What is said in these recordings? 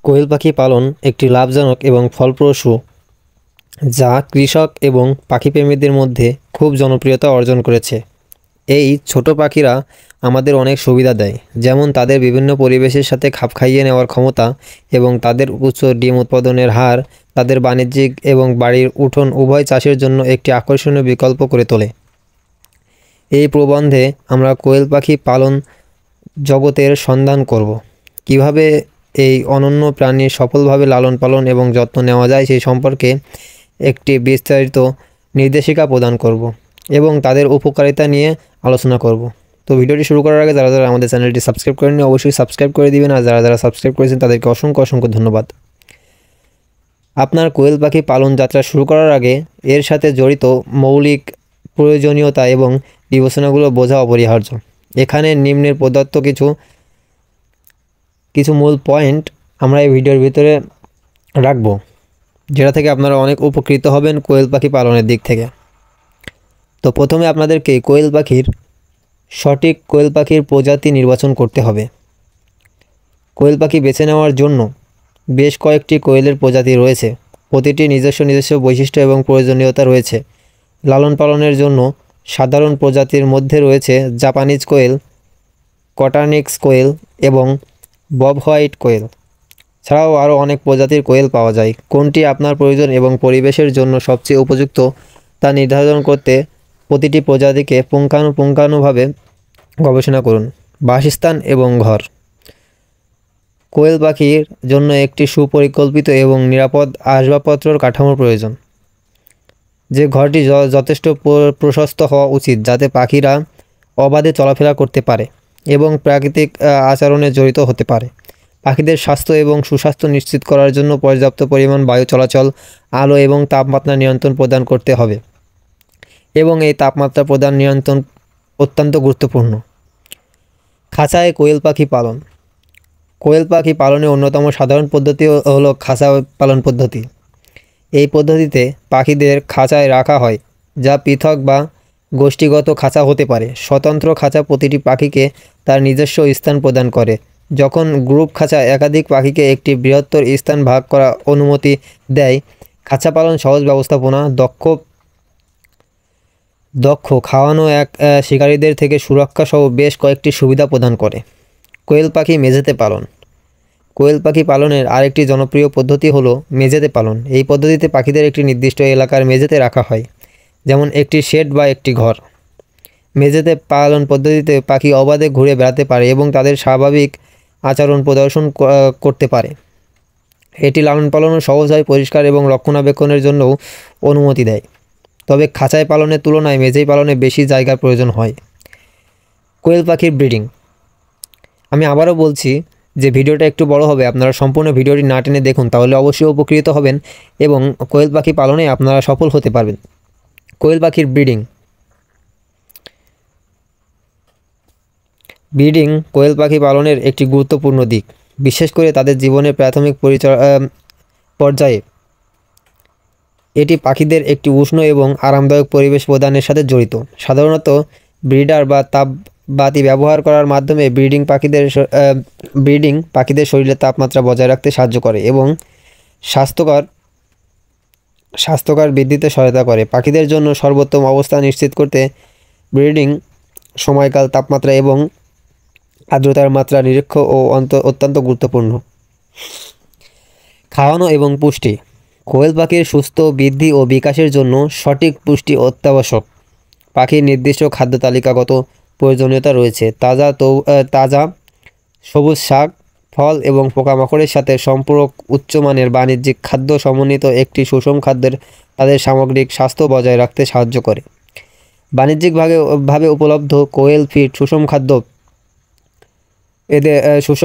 কোয়েল পাখি পালন একটি লাভজনক এবং ফলপ্রসূ যা কৃষক এবং পাখিপ্রেমীদের মধ্যে খুব জনপ্রিয়তা অর্জন করেছে। এই ছোট পাখিরা আমাদের অনেক সুবিধা দেয়, যেমন তাদের বিভিন্ন পরিবেশের সাথে খাপ খাইয়ে নেওয়ার ক্ষমতা এবং তাদের উচ্চ ডিম উৎপাদনের হার তাদের বাণিজ্যিক এবং বাড়ির উঠোন উভয় চাষের জন্য একটি আকর্ষণীয় বিকল্প করে তোলে। এই প্রবন্ধে আমরা কোয়েল পাখি পালন জগতের সন্ধান করব, কিভাবে এই অনন্য প্রাণীর সফলভাবে লালন পালন এবং যত্ন নেওয়া যায় সেই সম্পর্কে একটি বিস্তারিত নির্দেশিকা প্রদান করব এবং তাদের উপকারিতা নিয়ে আলোচনা করব। তো ভিডিওটি শুরু করার আগে যারা যারা আমাদের চ্যানেলটি সাবস্ক্রাইব করেননি অবশ্যই সাবস্ক্রাইব করে দিবেন, আর যারা যারা সাবস্ক্রাইব করেছেন তাদেরকে অসংখ্য অসংখ্য ধন্যবাদ। আপনার কোয়েল পাখি পালন যাত্রা শুরু করার আগে এর সাথে জড়িত মৌলিক প্রয়োজনীয়তা এবং বিবেচনাগুলো বোঝা অপরিহার্য। এখানে নিম্নের প্রদত্ত কিছু মূল পয়েন্ট আমরা এই ভিডিওর ভিতরে রাখবো, যেটা থেকে আপনারা অনেক উপকৃত হবেন কোয়েল পাখি পালনের দিক থেকে। তো প্রথমে আপনাদেরকে সঠিক কোয়েল পাখির প্রজাতি নির্বাচন করতে হবে। কোয়েল পাখি বেছে নেওয়ার জন্য বেশ কয়েকটি কোয়েলের প্রজাতি রয়েছে, প্রতিটি নিজস্ব বৈশিষ্ট্য এবং প্রয়োজনীয়তা রয়েছে। লালন পালনের জন্য সাধারণ প্রজাতির মধ্যে রয়েছে জাপানিজ কোয়েল, কটার্নিক্স কোয়েল এবং বব হোয়াইট কোয়েল। ছাড়াও আরও অনেক প্রজাতির কোয়েল পাওয়া যায়। কোনটি আপনার প্রয়োজন এবং পরিবেশের জন্য সবচেয়ে উপযুক্ত তা নির্ধারণ করতে প্রতিটি প্রজাতিকে পুঙ্খানুপুঙ্খানুভাবে গবেষণা করুন। বাসস্থান এবং ঘর। কোয়েল পাখির জন্য একটি সুপরিকল্পিত এবং নিরাপদ আসবাবপত্রের কাঠামোর প্রয়োজন। যে ঘরটি যথেষ্ট প্রশস্ত হওয়া উচিত যাতে পাখিরা অবাধে চলাফেরা করতে পারে এবং প্রাকৃতিক আচরণে জড়িত হতে পারে। পাখিদের স্বাস্থ্য এবং সুস্বাস্থ্য নিশ্চিত করার জন্য পর্যাপ্ত পরিমাণ বায়ু চলাচল, আলো এবং তাপমাত্রা নিয়ন্ত্রণ প্রদান করতে হবে এবং এই তাপমাত্রা প্রদান নিয়ন্ত্রণ অত্যন্ত গুরুত্বপূর্ণ। খাঁচায় কোয়েল পাখি পালন। কোয়েল পাখি পালনের অন্যতম সাধারণ পদ্ধতি হলো খাঁচা পালন পদ্ধতি। এই পদ্ধতিতে পাখিদের খাঁচায় রাখা হয়, যা পৃথক বা গোষ্ঠীগত খাঁচা হতে পারে। স্বতন্ত্র খাঁচা প্রতিটি পাখিকে তার নিজস্ব স্থান প্রদান করে, যখন গ্রুপ খাঁচা একাধিক পাখিকে একটি বৃহত্তর স্থান ভাগ করা অনুমতি দেয়। খাঁচা পালন সহজ ব্যবস্থাপনা, দক্ষ খাওয়ানো শিকারীদের থেকে সুরক্ষা সহ বেশ কয়েকটি সুবিধা প্রদান করে। কোয়েল পাখি মেঝেতে পালন। কোয়েল পাখি পালনের আরেকটি জনপ্রিয় পদ্ধতি হলো মেঝেতে পালন। এই পদ্ধতিতে পাখিদের একটি নির্দিষ্ট এলাকার মেঝেতে রাখা হয়, যেমন একটি শেড বা একটি ঘর। মেঝেতে পালন পদ্ধতিতে পাখি অবাধে ঘুরে বেড়াতে পারে এবং তাদের স্বাভাবিক আচরণ প্রদর্শন করতে পারে। এটি লালন পালনও সহজ হয়, পরিষ্কার এবং রক্ষণাবেক্ষণের জন্যও অনুমতি দেয়। তবে খাঁচায় পালনের তুলনায় মেঝেই পালনে বেশি জায়গার প্রয়োজন হয়। কোয়েল পাখির ব্রিডিং। আমি আবারও বলছি যে ভিডিওটা একটু বড় হবে, আপনারা সম্পূর্ণ ভিডিওটি না টেনে দেখুন, তাহলে অবশ্যই উপকৃত হবেন এবং কোয়েল পাখি পালনে আপনারা সফল হতে পারবেন। কোয়েল পাখির ব্রিডিং। কোয়েল পাখি পালনের একটি গুরুত্বপূর্ণ দিক, বিশেষ করে তাদের জীবনের প্রাথমিক পর্যায়ে। এটি পাখিদের একটি উষ্ণ এবং আরামদায়ক পরিবেশ প্রদানের সাথে জড়িত। সাধারণত ব্রিডার বা তাপবাতি ব্যবহার করার মাধ্যমে পাখিদের শরীরের তাপমাত্রা বজায় রাখতে সাহায্য করে এবং স্বাস্থ্যকর বৃদ্ধিতে সহায়তা করে। পাখিদের জন্য সর্বোত্তম অবস্থা নিশ্চিত করতে ব্রিডিং সময়কাল, তাপমাত্রা এবং আর্দ্রতার মাত্রা নিরীক্ষা অত্যন্ত গুরুত্বপূর্ণ। খাওয়ানো এবং পুষ্টি। কোয়েল পাখির সুস্থ বৃদ্ধি ও বিকাশের জন্য সঠিক পুষ্টি অত্যাবশ্যক। পাখির নির্দিষ্ট খাদ্য তালিকাগত প্রয়োজনীয়তা রয়েছে। তাজা সবুজ শাক, ফল এবং পোকামাকড়ের সাথে সম্পূরক উচ্চমানের বাণিজ্যিক খাদ্য সমন্বিত একটি সুষম খাদ্যের তাদের সামগ্রিক স্বাস্থ্য বজায় রাখতে সাহায্য করে। বাণিজ্যিকভাবে উপলব্ধ কোয়েল ফিড সুষম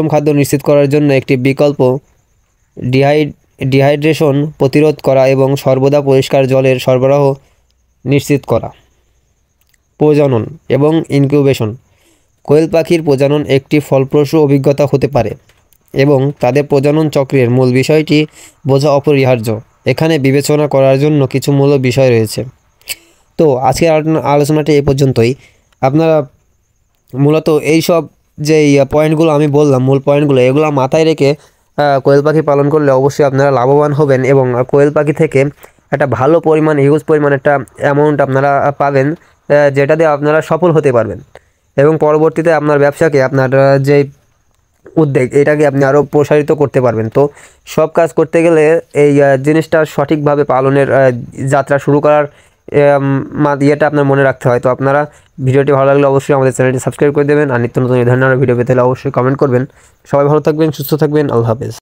খাদ্য নিশ্চিত করার জন্য একটি বিকল্প, ডিহাইড্রেশন প্রতিরোধ করা এবং সর্বদা পরিষ্কার জলের সরবরাহ নিশ্চিত করা। প্রজনন এবং ইনকিউবেশন। কোয়েল পাখির প্রজনন একটি ফলপ্রসূ অভিজ্ঞতা হতে পারে এবং তাদের প্রজনন চক্রের মূল বিষয়টি বোঝা অপরিহার্য। এখানে বিবেচনা করার জন্য কিছু মূল বিষয় রয়েছে। তো আজকের আলোচনাটি এই পর্যন্তই। আপনারা মূলত এইসব যে পয়েন্টগুলো আমি বললাম, মূল পয়েন্টগুলো, এগুলো মাথায় রেখে কোয়েল পাখি পালন করলে অবশ্যই আপনারা লাভবান হবেন এবং কোয়েল পাখি থেকে একটা ভালো পরিমাণ হিউজ পরিমাণ একটা অ্যামাউন্ট আপনারা পাবেন, যেটা দিয়ে আপনারা সফল হতে পারবেন এবং পরবর্তীতে আপনার ব্যবসাকে আপনার যে উদ্যোগ এটাকে আপনি আরও প্রসারিত করতে পারবেন। তো সব কাজ করতে গেলে এই জিনিসটা সঠিকভাবে পালনের যাত্রা শুরু করার ইয়েটা আপনার মনে রাখতে হয়। তো আপনারা ভিডিওটি ভালো লাগলে অবশ্যই আমাদের চ্যানেলটি সাবস্ক্রাইব করে দেবেন আর নিত্য নতুন এই ধরনের ভিডিও পেতে হলে অবশ্যই কমেন্ট করবেন। সবাই ভালো থাকবেন, সুস্থ থাকবেন, আল্লাহ হাফেজ।